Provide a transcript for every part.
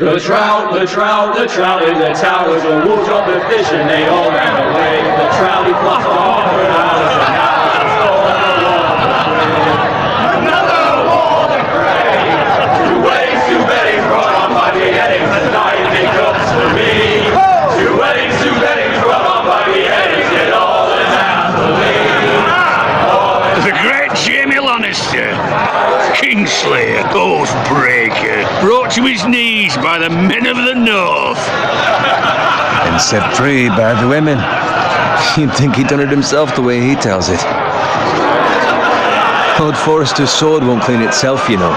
The trout in the towers, the wolves jumped the fish and they all ran away. The trout, he flopped off for hours and hours, another war to gray. Two weddings brought on by beheadings, and 9 big cups for me. Two weddings brought on by beheadings, get all in happily. The great Jamie Lannister, Kingslayer, Oathbreaker, brought to his knees by the men of the North. And set free by the women. You'd think he'd done it himself the way he tells it. Old Forrester's sword won't clean itself, you know.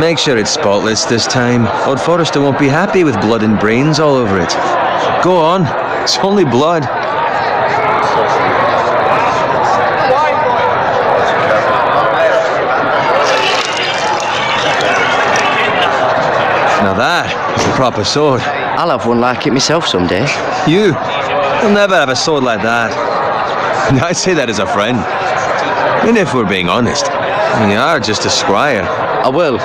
Make sure it's spotless this time. Lord Forrester won't be happy with blood and brains all over it. Go on. It's only blood. Now that is a proper sword. I'll have one like it myself someday. You'll never have a sword like that. I say that as a friend. And if we're being honest, you are just a squire. I will.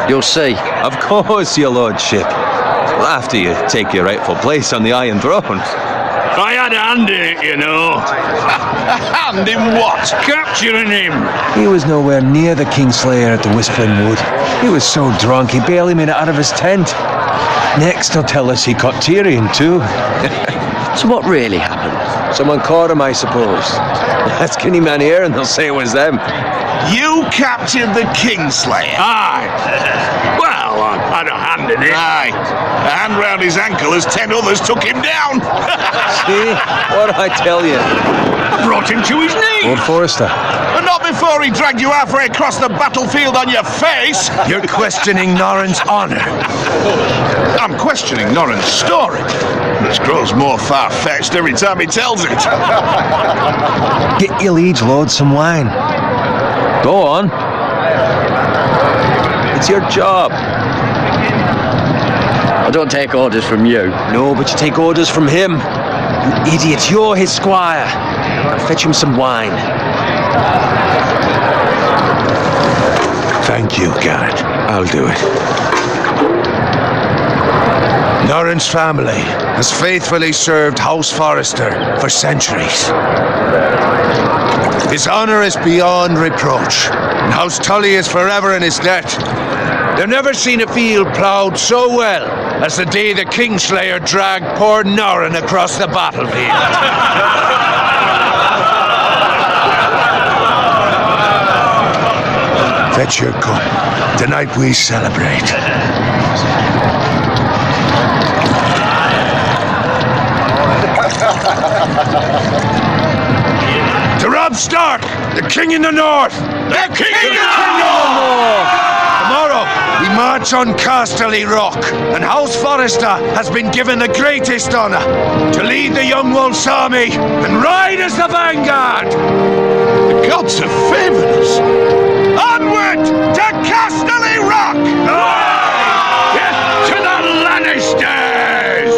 You'll see. Of course, your lordship. After you take your rightful place on the Iron Throne. I had a hand in it, you know. A hand in what? Capturing him. He was nowhere near the Kingslayer at the Whispering Wood. He was so drunk he barely made it out of his tent. Next he'll tell us he caught Tyrion too. So what really happened? Someone caught him, I suppose. Ask any man here and they'll say it was them. You captured the Kingslayer? Aye. Well, I had a hand in it. Aye. A hand round his ankle as 10 others took him down. See? What'd I tell you? I brought him to his knees. Lord Forrester. But not before he dragged you halfway across the battlefield on your face. You're questioning Norrin's honor. I'm questioning Norrin's story. This grows more far-fetched every time he tells it. Get your liege lord some wine. Go on. It's your job. I don't take orders from you. No, but you take orders from him. You idiot, you're his squire. Now fetch him some wine. Thank you, Garrett. I'll do it. Norrin's family has faithfully served House Forrester for centuries. His honor is beyond reproach, and House Tully is forever in his debt. They've never seen a field ploughed so well as the day the Kingslayer dragged poor Norrin across the battlefield. Fetch your cup. Tonight we celebrate. To Robb Stark, the King in the North! The King in the North! Tomorrow, we march on Casterly Rock, and House Forrester has been given the greatest honor to lead the Young Wolf's army and ride as the vanguard! The gods have favored us. Onward to Casterly Rock! Yes, to the Lannisters!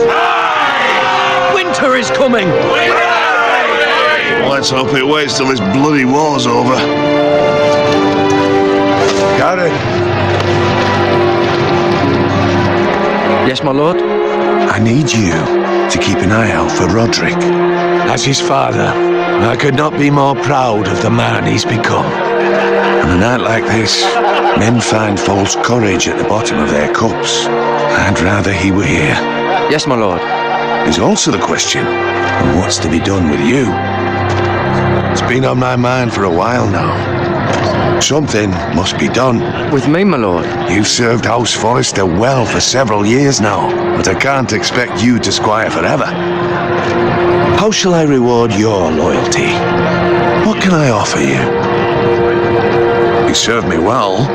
Winter is coming. Let's hope it waits till this bloody war's over. Garrett, Yes, my lord? I need you to keep an eye out for Roderick. As his father, I could not be more proud of the man he's become. On a night like this, men find false courage at the bottom of their cups. I'd rather he were here. Yes, my lord. There's also the question of what's to be done with you. It's been on my mind for a while now. Something must be done. With me, my lord? You've served House Forrester well for several years now, but I can't expect you to squire forever. How shall I reward your loyalty? What can I offer you? You served me well.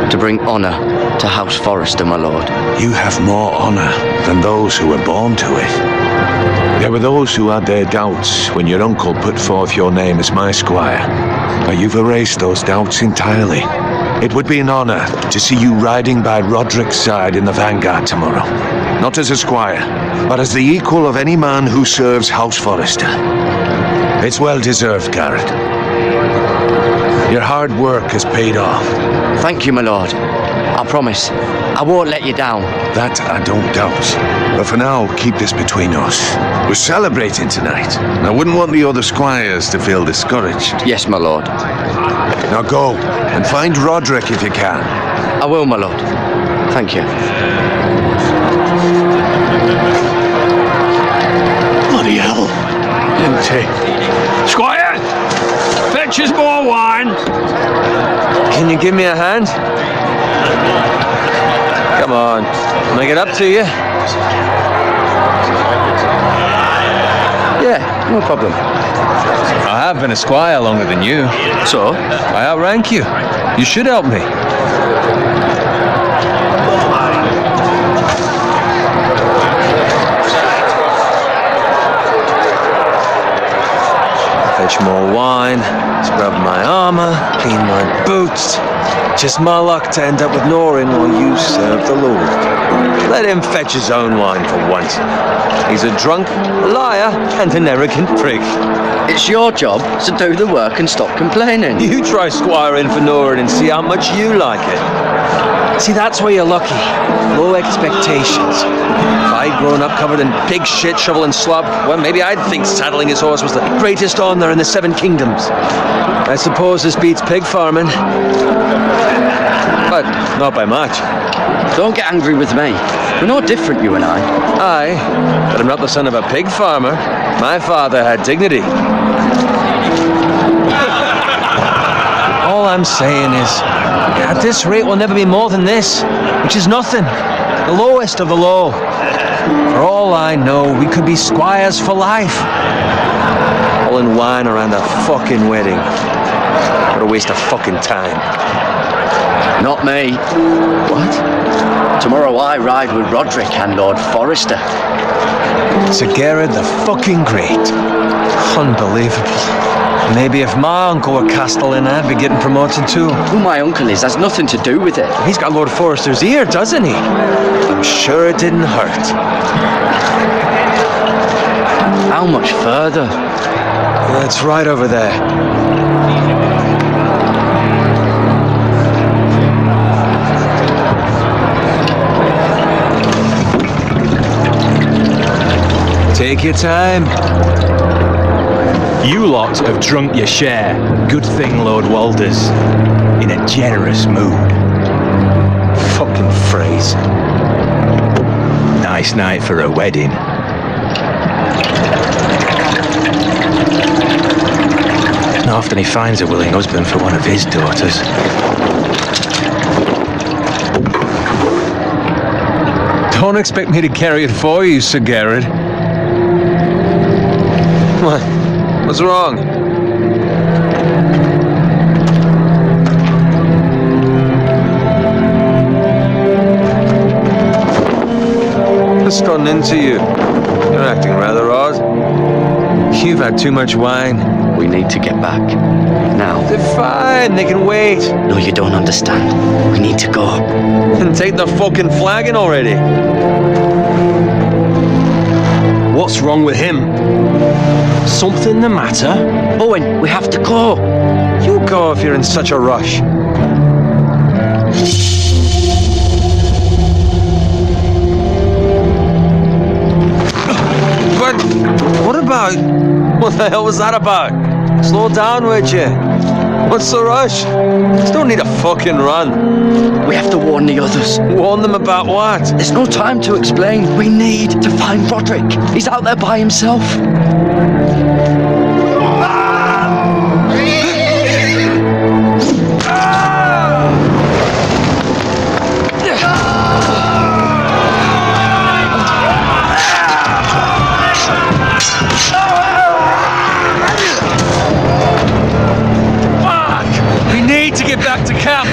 To bring honor to House Forrester, my lord. You have more honor than those who were born to it. There were those who had their doubts when your uncle put forth your name as my squire. But you've erased those doubts entirely. It would be an honor to see you riding by Roderick's side in the vanguard tomorrow. Not as a squire, but as the equal of any man who serves House Forrester. It's well deserved, Garrett. Your hard work has paid off. Thank you, my lord. I promise. I won't let you down. That I don't doubt. But for now, keep this between us. We're celebrating tonight. I wouldn't want the other squires to feel discouraged. Yes, my lord. Now go, and find Roderick if you can. I will, my lord. Thank you. Bloody hell. Empty. Squire, fetch us more wine. Can you give me a hand? Come on, make it up to you. Yeah, no problem. I have been a squire longer than you. So? I outrank you. You should help me. much more wine, scrub my armor, clean my boots. Just my luck to end up with Norin while you serve the Lord. Let him fetch his own wine for once. He's a drunk, a liar, and an arrogant prick. It's your job to do the work and stop complaining. You try squiring for Norin and see how much you like it. See, that's where you're lucky. Low expectations. If I'd grown up covered in pig shit, shovel and slop, well, maybe I'd think saddling his horse was the greatest honor in the 7 kingdoms. I suppose this beats pig farming. But not by much. Don't get angry with me. We're no different, you and I. Aye, but I'm not the son of a pig farmer. My father had dignity. All I'm saying is, at this rate we'll never be more than this, which is nothing. The lowest of the low. For all I know, we could be squires for life. All in wine around a fucking wedding. What a waste of fucking time. Not me. What? Tomorrow I ride with Roderick and Lord Forrester. Sir Gerard the fucking Great. Unbelievable. Maybe if my uncle were Castellan, I'd be getting promoted too. Who my uncle is has nothing to do with it. He's got Lord Forrester's ear, doesn't he? I'm sure it didn't hurt. How much further? It's right over there. Take your time. You lot have drunk your share. Good thing Lord Walder's in a generous mood. Fucking phrase. Nice night for a wedding. Not often he finds a willing husband for one of his daughters. Don't expect me to carry it for you, Sir Gerard. What? What's wrong? What's gotten into you? You're acting rather odd. You've had too much wine. We need to get back. Now. They're fine, they can wait. No, you don't understand. We need to go. Then take the fucking flagon already. What's wrong with him? Something the matter? Owen, we have to go. You go if you're in such a rush. But what about? What the hell was that about? Slow down, would you? What's the rush? Just don't need a fucking run. We have to warn the others. Warn them about what? There's no time to explain. We need to find Roderick. He's out there by himself. Get back to camp.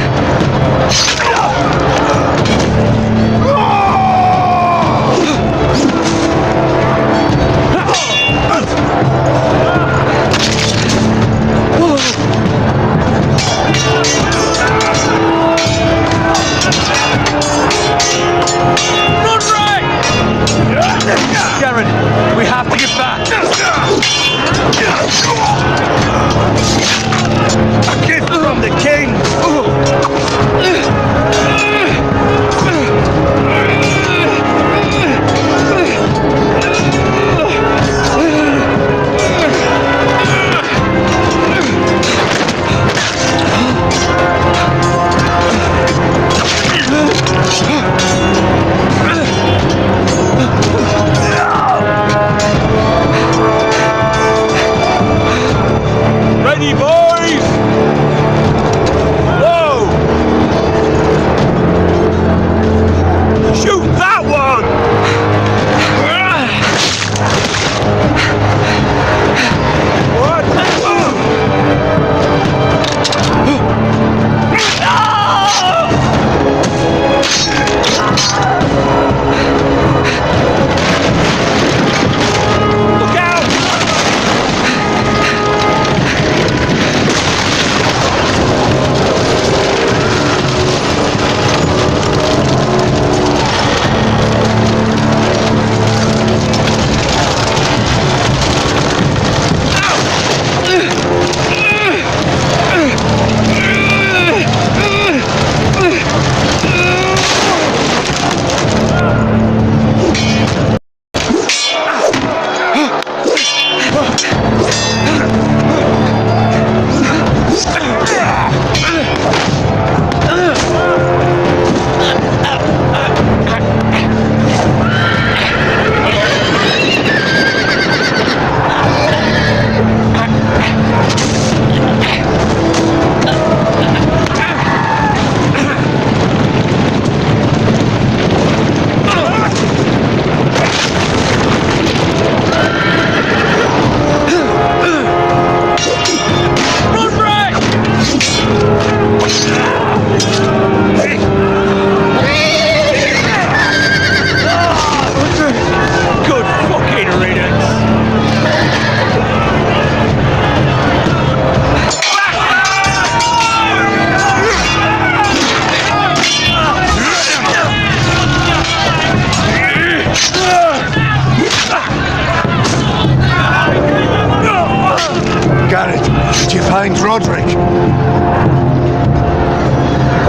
find Roderick?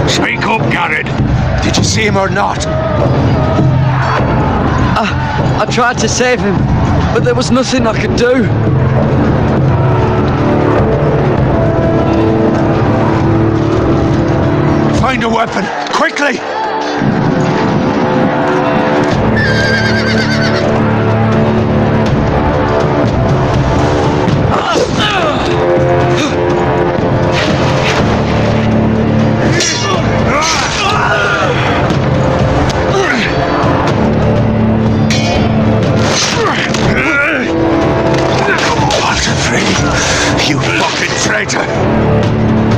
Speak up, Garrett. Did you see him or not? I tried to save him, but there was nothing I could do. Find a weapon, quickly! You fucking traitor!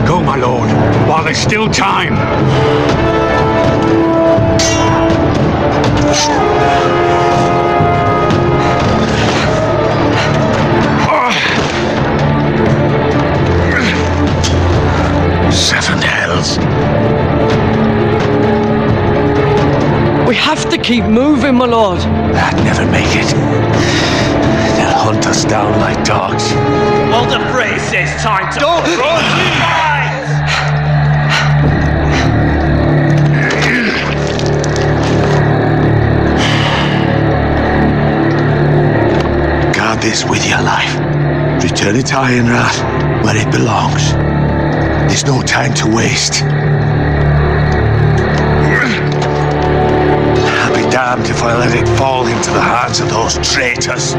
Go, my lord, while there's still time. 7 hells. We have to keep moving, my lord. I'd never make it. They'll hunt us down like dogs. Well, the phrase says time to... Don't cross me! Guard this with your life. Return it to Ironrath, where it belongs. There's no time to waste. I'll be damned if I let it fall into the hands of those traitors.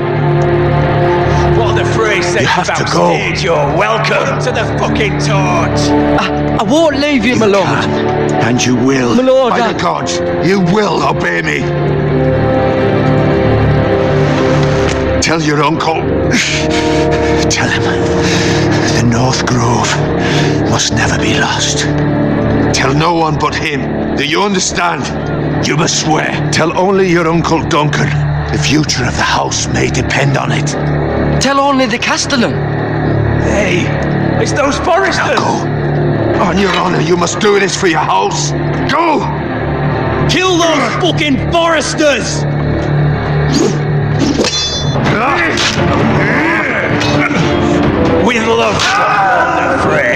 What the phrase says You have to about go. stage, you're welcome to the fucking torch. I won't leave you, my lord. Can, and you will. My lord, By the gods, you will obey me. Tell your uncle. Tell him the North Grove must never be lost. Tell no one but him. Do you understand? You must swear. Tell only your Uncle Duncan. The future of the house may depend on it. Tell only the Castellan. Hey, it's those foresters. Now go. On your honor, you must do this for your house. Go! Kill those fucking foresters. With love from the fray.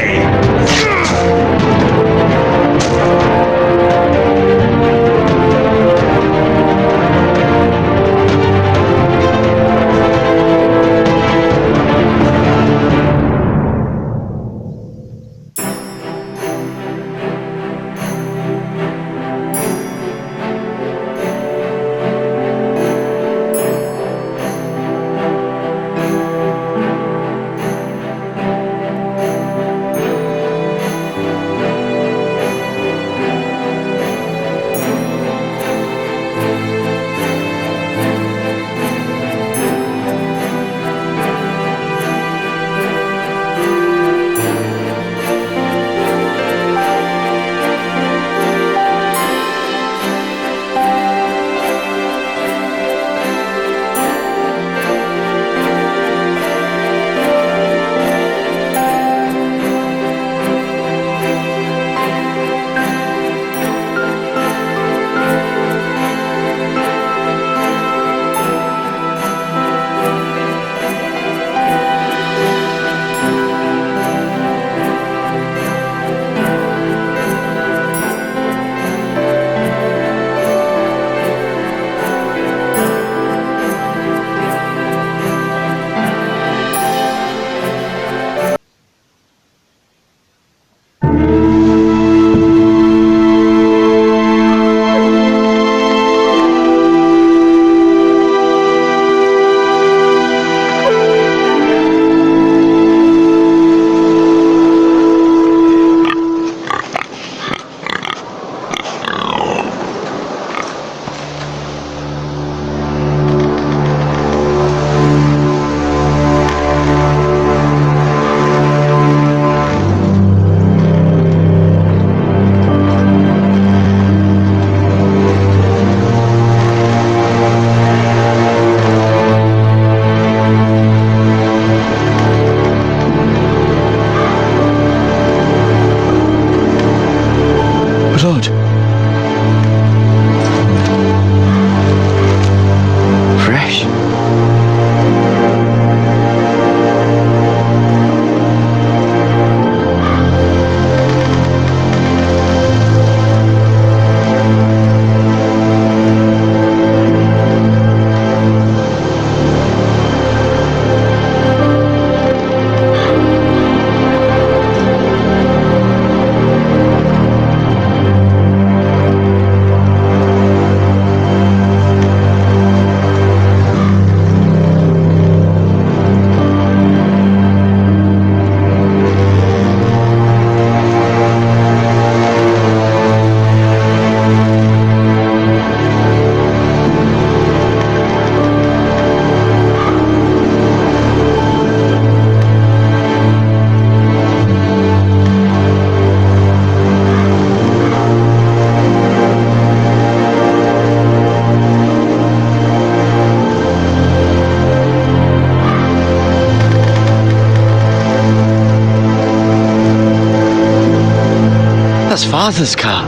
That's Father's car.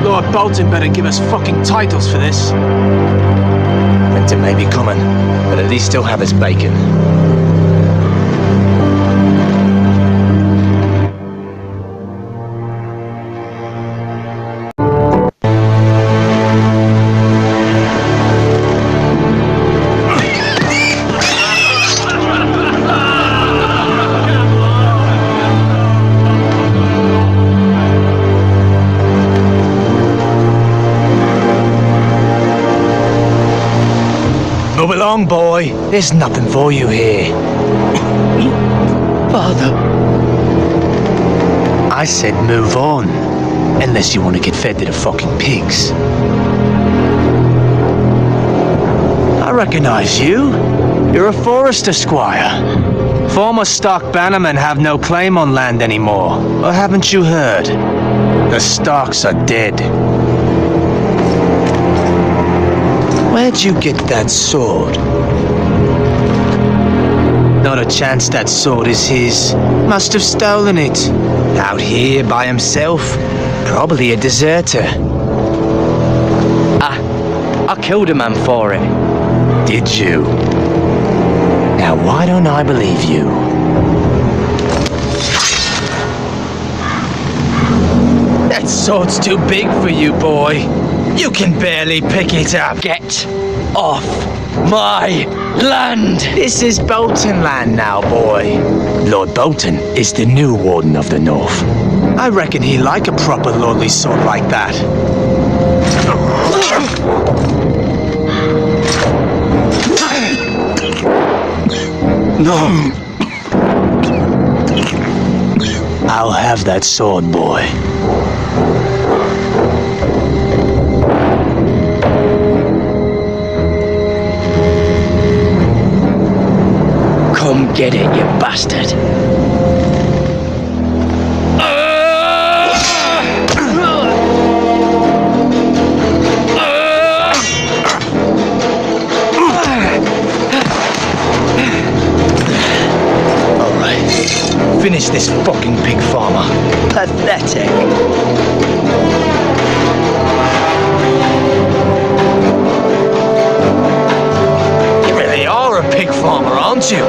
Lord Bolton better give us fucking titles for this. Winter may be coming, but at least he'll have his bacon. Move along, boy. There's nothing for you here. Father. I said move on. Unless you want to get fed to the fucking pigs. I recognize you. You're a forester squire. Former stock bannermen have no claim on land anymore. Or haven't you heard? The Starks are dead. Where'd you get that sword? Not a chance that sword is his. Must have stolen it. Out here by himself. Probably a deserter. I killed a man for it. Did you? Now why don't I believe you? That sword's too big for you, boy. You can barely pick it up. Get off my land! This is Bolton land now, boy. Lord Bolton is the new Warden of the North. I reckon he like a proper lordly sword like that. No. I'll have that sword, boy. Come get it, you bastard. Finish this fucking pig farmer. Pathetic. You really are a pig farmer, aren't you?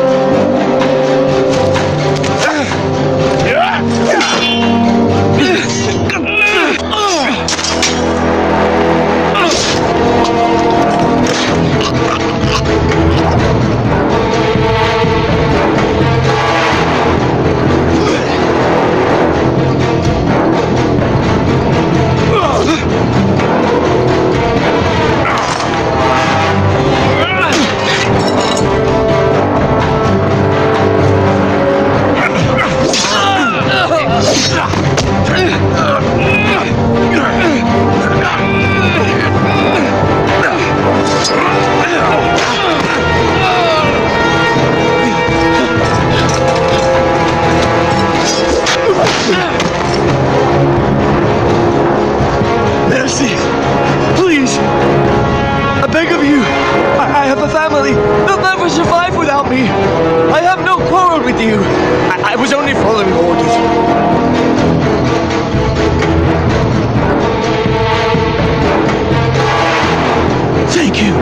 Mercy! Please! I beg of you! I have a family! They'll never survive without me! I have no quarrel with you! I was only following orders. Thank you!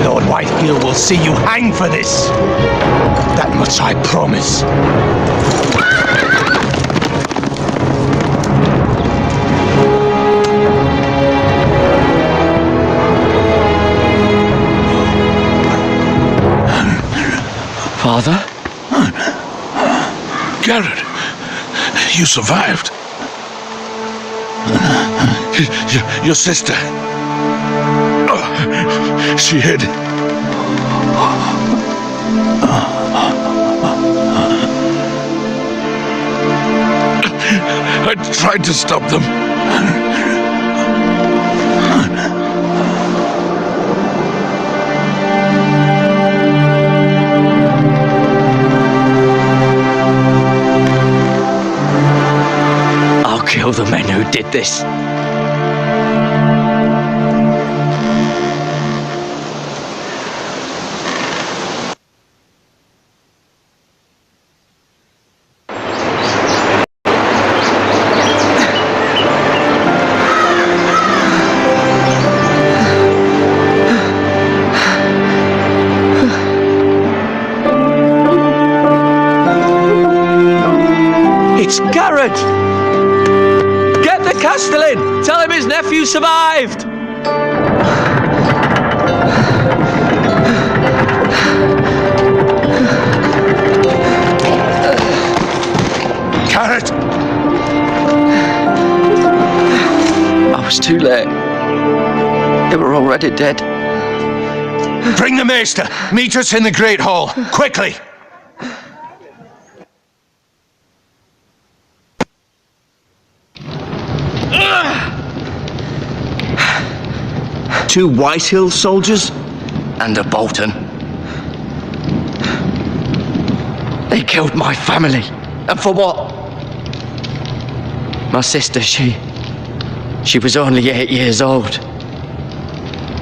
Lord Whitefield will see you hang for this. That much I promise. Father? Garrett, you survived. Your sister. Oh, she hid. I tried to stop them. I'll kill the men who did this. Richard! Get the Castellan! Tell him his nephew survived! Carrot! I was too late. They were already dead. Bring the maester. Meet us in the Great Hall. Quickly! Two Whitehill soldiers? And a Bolton. They killed my family. And for what? My sister, she was only 8 years old.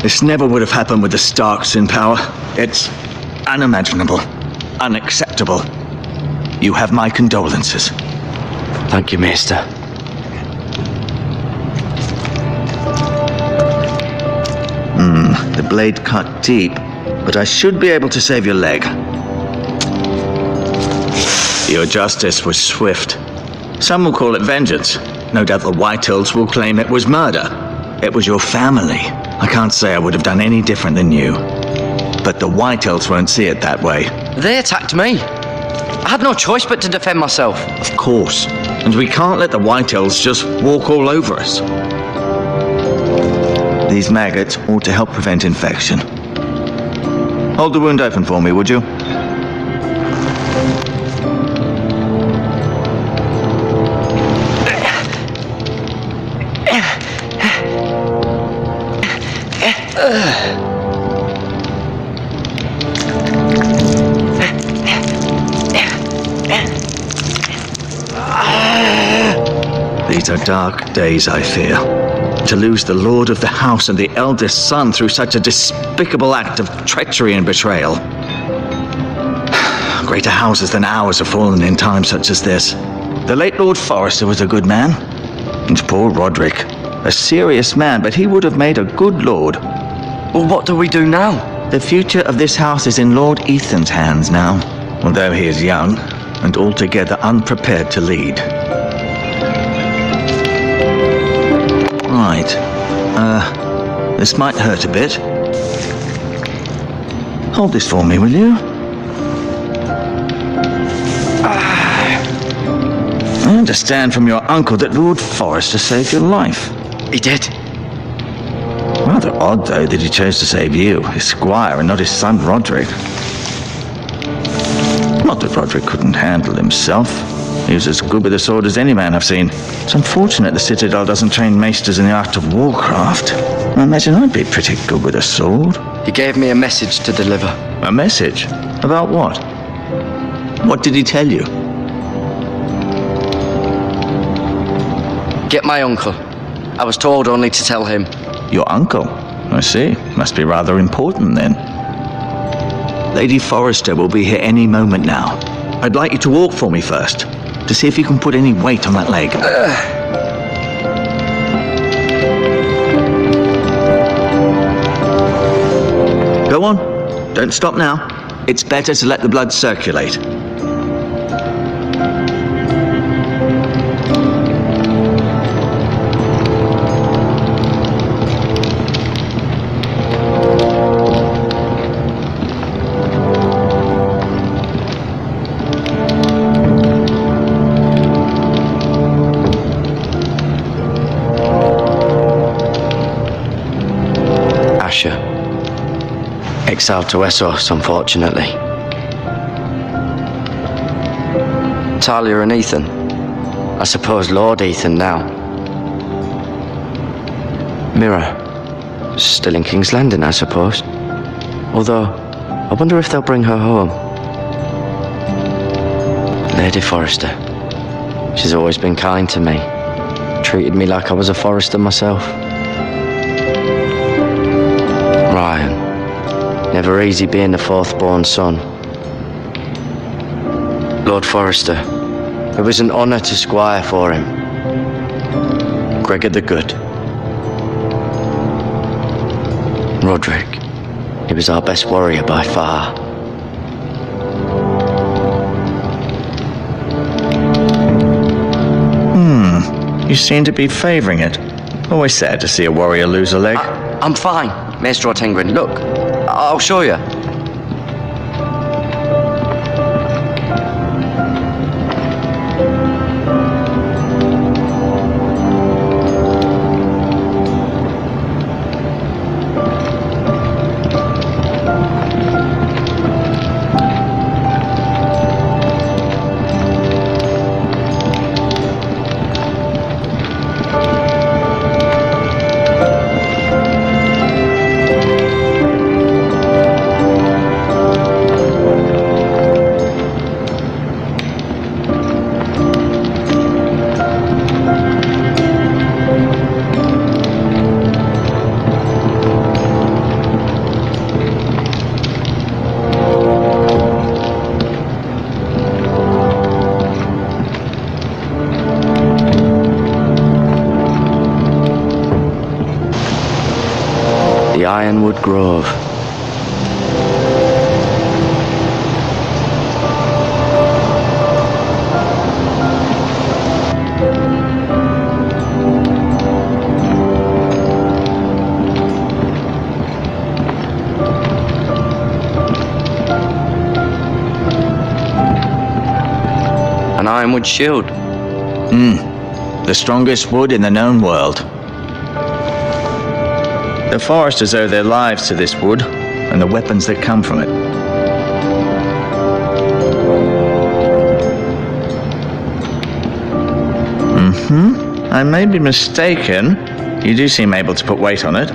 This never would have happened with the Starks in power. It's unimaginable, unacceptable. You have my condolences. Thank you, Maester. The blade cut deep, but I should be able to save your leg. Your justice was swift. Some will call it vengeance. No doubt the Whitehills will claim it was murder. It was your family. I can't say I would have done any different than you. But the Whitehills won't see it that way. They attacked me. I had no choice but to defend myself. Of course. And we can't let the Whitehills just walk all over us. These maggots ought to help prevent infection. Hold the wound open for me, would you? These are dark days, I fear. To lose the lord of the house and the eldest son through such a despicable act of treachery and betrayal. Greater houses than ours have fallen in times such as this. The late Lord Forrester was a good man. And poor Roderick, a serious man, but he would have made a good lord. Well, what do we do now? The future of this house is in Lord Ethan's hands now, although he is young and altogether unprepared to lead. Right. This might hurt a bit. Hold this for me, will you? I understand from your uncle that Lord Forrester saved your life. He did. Rather odd, though, that he chose to save you, his squire, and not his son Roderick. Not that Roderick couldn't handle himself. He was as good with a sword as any man I've seen. It's unfortunate the Citadel doesn't train maesters in the art of warcraft. I imagine I'd be pretty good with a sword. He gave me a message to deliver. A message? About what? What did he tell you? Get my uncle. I was told only to tell him. Your uncle? I see. Must be rather important then. Lady Forrester will be here any moment now. I'd like you to walk for me first, to see if you can put any weight on that leg. Go on. Don't stop now. It's better to let the blood circulate. Exiled to Essos, unfortunately. Talia and Ethan. I suppose Lord Ethan now. Mira. Still in King's Landing, I suppose. Although, I wonder if they'll bring her home. Lady Forrester. She's always been kind to me. Treated me like I was a Forrester myself. Ryan. Never easy being the fourth-born son. Lord Forrester. It was an honour to squire for him. Gregor the Good. Roderick. He was our best warrior by far. You seem to be favoring it. Always sad to see a warrior lose a leg. I'm fine, Maestro Tengrin. Look, I'll show you. The Ironwood Grove. An ironwood shield. The strongest wood in the known world. The foresters owe their lives to this wood and the weapons that come from it. I may be mistaken. You do seem able to put weight on it.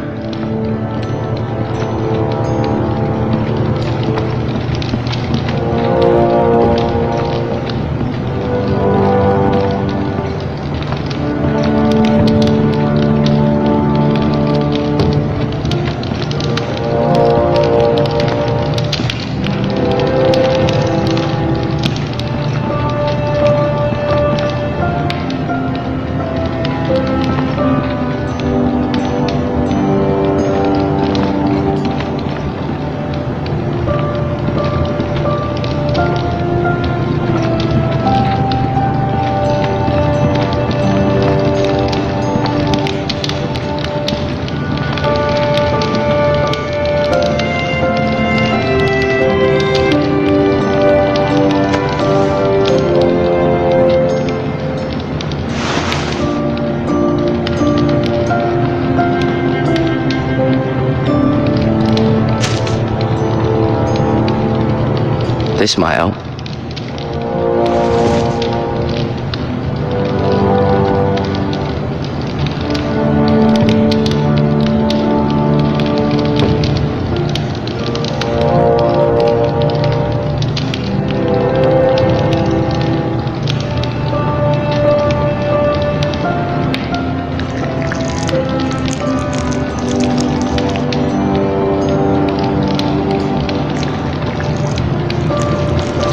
This might help.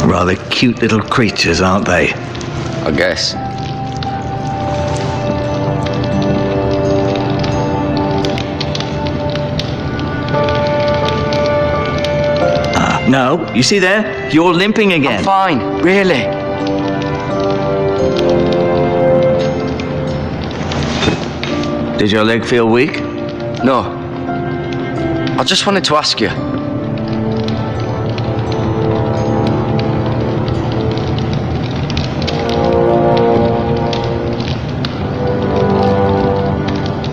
Rather cute little creatures, aren't they? I guess. No, you see there? You're limping again. I'm fine, really. Did your leg feel weak? No. I just wanted to ask you.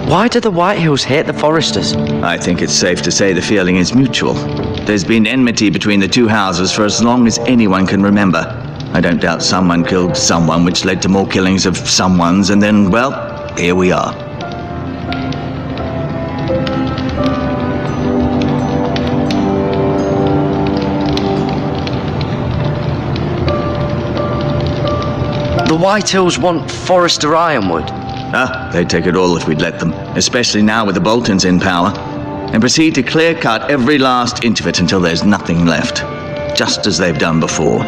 Why do the Whitehills hate the Foresters? I think it's safe to say the feeling is mutual. There's been enmity between the two houses for as long as anyone can remember. I don't doubt someone killed someone, which led to more killings of someones, and then, well, here we are. The Whitehills want Forester ironwood. They'd take it all if we'd let them, especially now with the Boltons in power, and proceed to clear-cut every last inch of it until there's nothing left, just as they've done before.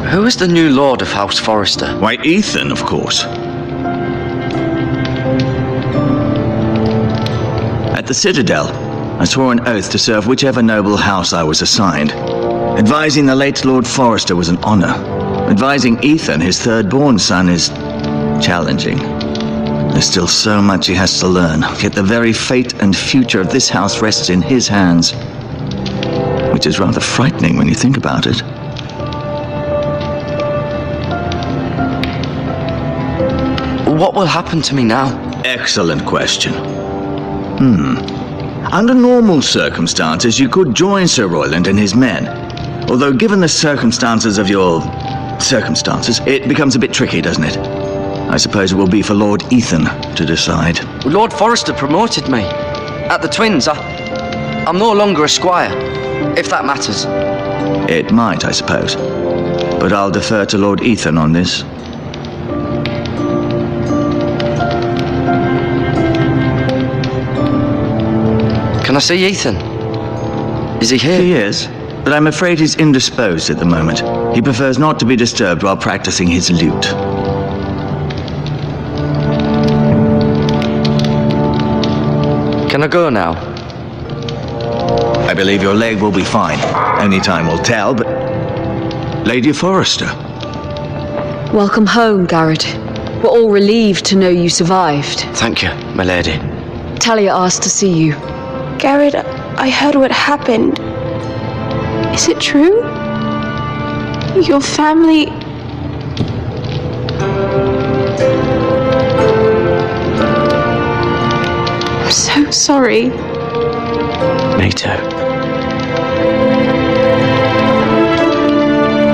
Who is the new Lord of House Forester? Why, Ethan, of course. At the Citadel, I swore an oath to serve whichever noble house I was assigned. Advising the late Lord Forrester was an honor. Advising Ethan, his third-born son, is challenging. There's still so much he has to learn, yet the very fate and future of this house rests in his hands. Which is rather frightening when you think about it. What will happen to me now? Excellent question. Under normal circumstances, you could join Sir Royland and his men. Although given the circumstances of your circumstances, it becomes a bit tricky, doesn't it? I suppose it will be for Lord Ethan to decide. Lord Forrester promoted me. At the Twins, I'm no longer a squire, if that matters. It might, I suppose. But I'll defer to Lord Ethan on this. Can I see Ethan? Is he here? He is, but I'm afraid he's indisposed at the moment. He prefers not to be disturbed while practicing his lute. Can I go now? I believe your leg will be fine. Only time will tell, but... Lady Forrester. Welcome home, Garrett. We're all relieved to know you survived. Thank you, my lady. Talia asked to see you. Garrett, I heard what happened. Is it true? Your family... I'm so sorry. Me too.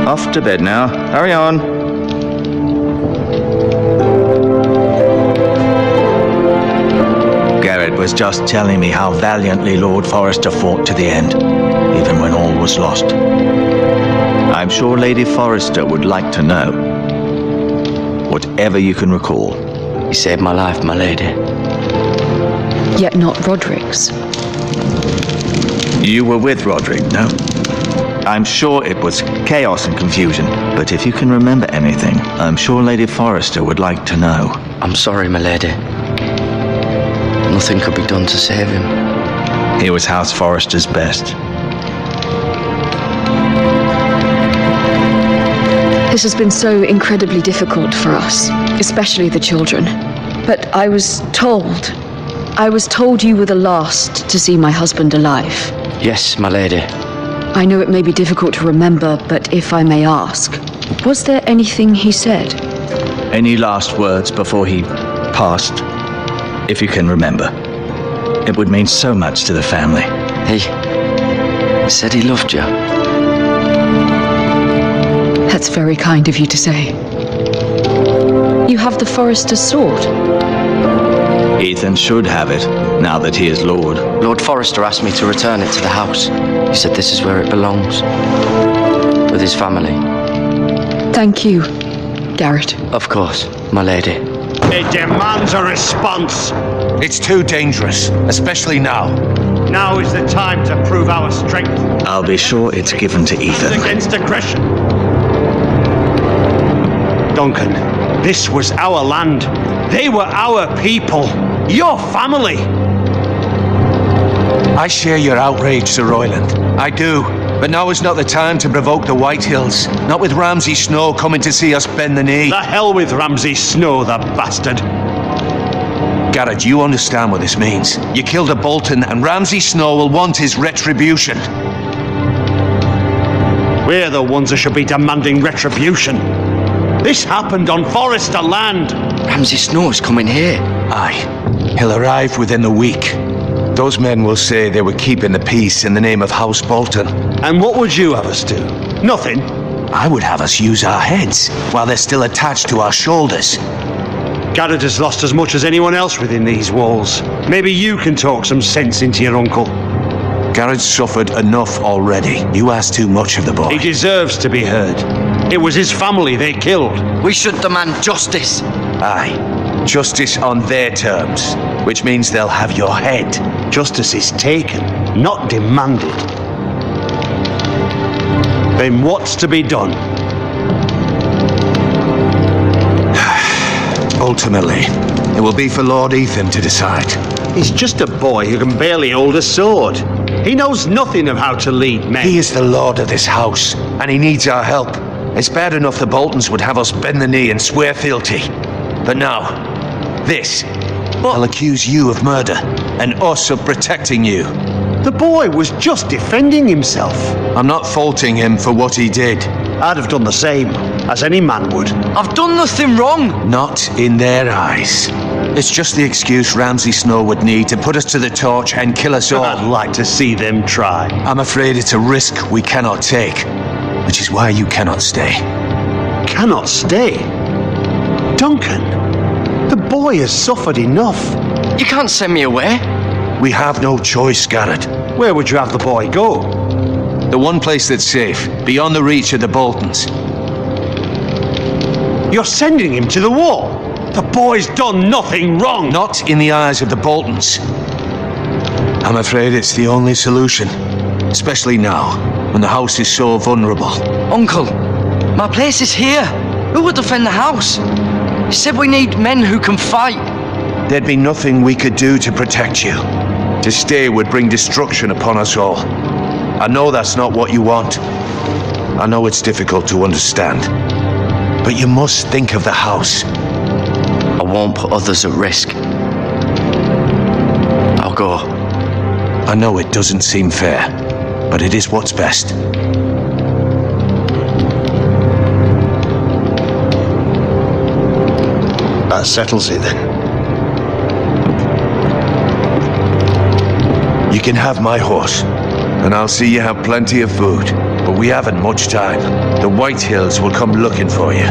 Off to bed now. Hurry on. Garrett was just telling me how valiantly Lord Forrester fought to the end, even when all was lost. I'm sure Lady Forrester would like to know. Whatever you can recall. You saved my life, my lady. Yet not Roderick's. You were with Roderick, no? I'm sure it was chaos and confusion, but if you can remember anything, I'm sure Lady Forrester would like to know. I'm sorry, my lady. Nothing could be done to save him. He was House Forrester's best. This has been so incredibly difficult for us, especially the children. But I was told you were the last to see my husband alive. Yes, my lady. I know it may be difficult to remember, but if I may ask, was there anything he said? Any last words before he passed? If you can remember. It would mean so much to the family. He said he loved you. That's very kind of you to say. You have the Forrester's sword. Ethan should have it, now that he is Lord. Lord Forrester asked me to return it to the house. He said this is where it belongs. With his family. Thank you, Garrett. Of course, my lady. It demands a response. It's too dangerous, especially now. Now is the time to prove our strength. I'll be sure it's given to Ethan. Against aggression. Duncan, this was our land. They were our people. Your family. I share your outrage, Sir Royland. I do. But now is not the time to provoke the Whitehills. Not with Ramsay Snow coming to see us bend the knee. The hell with Ramsay Snow, the bastard. Garrett, you understand what this means. You killed a Bolton, and Ramsay Snow will want his retribution. We're the ones that should be demanding retribution. This happened on Forrester land. Ramsay Snow is coming here. Aye. He'll arrive within a week. Those men will say they were keeping the peace in the name of House Bolton. And what would you have us do? Nothing. I would have us use our heads while they're still attached to our shoulders. Garrett has lost as much as anyone else within these walls. Maybe you can talk some sense into your uncle. Garrett's suffered enough already. You ask too much of the boy. He deserves to be heard. It was his family they killed. We should demand justice. Aye. Justice on their terms, which means they'll have your head. Justice is taken, not demanded. Then what's to be done? Ultimately, it will be for Lord Ethan to decide. He's just a boy who can barely hold a sword. He knows nothing of how to lead men. He is the lord of this house, and he needs our help. It's bad enough the Boltons would have us bend the knee and swear fealty. But now, this. I'll accuse you of murder, and us of protecting you. The boy was just defending himself. I'm not faulting him for what he did. I'd have done the same, as any man would. I've done nothing wrong. Not in their eyes. It's just the excuse Ramsay Snow would need to put us to the torch and kill us all. I'd like to see them try. I'm afraid it's a risk we cannot take, which is why you cannot stay. Cannot stay? Duncan, the boy has suffered enough. You can't send me away. We have no choice, Garrett. Where would you have the boy go? The one place that's safe, beyond the reach of the Boltons. You're sending him to the war. The boy's done nothing wrong. Not in the eyes of the Boltons. I'm afraid it's the only solution. Especially now, when the house is so vulnerable. Uncle, my place is here. Who will defend the house? You said we need men who can fight. There'd be nothing we could do to protect you. To stay would bring destruction upon us all. I know that's not what you want. I know it's difficult to understand. But you must think of the house. I won't put others at risk. I'll go. I know it doesn't seem fair, but it is what's best. That settles it then. You can have my horse, and I'll see you have plenty of food. But we haven't much time. The White Hills will come looking for you.